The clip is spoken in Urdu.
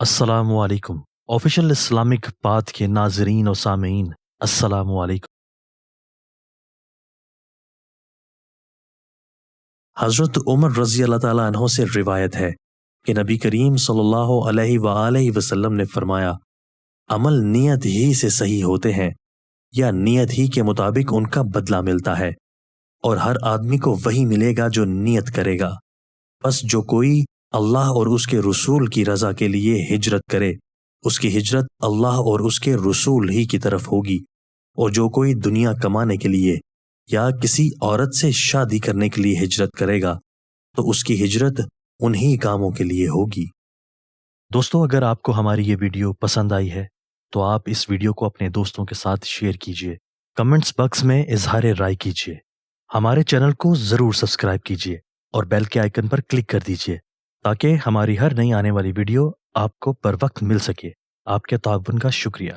السلام علیکم آفیشیل اسلامک پاتھ کے ناظرین و سامعین، السلام علیکم۔ حضرت عمر رضی اللہ تعالیٰ عنہ سے روایت ہے کہ نبی کریم صلی اللہ علیہ وآلہ وسلم نے فرمایا، عمل نیت ہی سے صحیح ہوتے ہیں یا نیت ہی کے مطابق ان کا بدلہ ملتا ہے، اور ہر آدمی کو وہی ملے گا جو نیت کرے گا۔ بس جو کوئی اللہ اور اس کے رسول کی رضا کے لیے ہجرت کرے، اس کی ہجرت اللہ اور اس کے رسول ہی کی طرف ہوگی، اور جو کوئی دنیا کمانے کے لیے یا کسی عورت سے شادی کرنے کے لیے ہجرت کرے گا تو اس کی ہجرت انہی کاموں کے لیے ہوگی۔ دوستو، اگر آپ کو ہماری یہ ویڈیو پسند آئی ہے تو آپ اس ویڈیو کو اپنے دوستوں کے ساتھ شیئر کیجئے، کمنٹس باکس میں اظہار رائے کیجئے، ہمارے چینل کو ضرور سبسکرائب کیجئے اور بیل کے آئیکن پر کلک کر دیجئے تاکہ ہماری ہر نئی آنے والی ویڈیو آپ کو پر وقت مل سکے۔ آپ کے تعاون کا شکریہ۔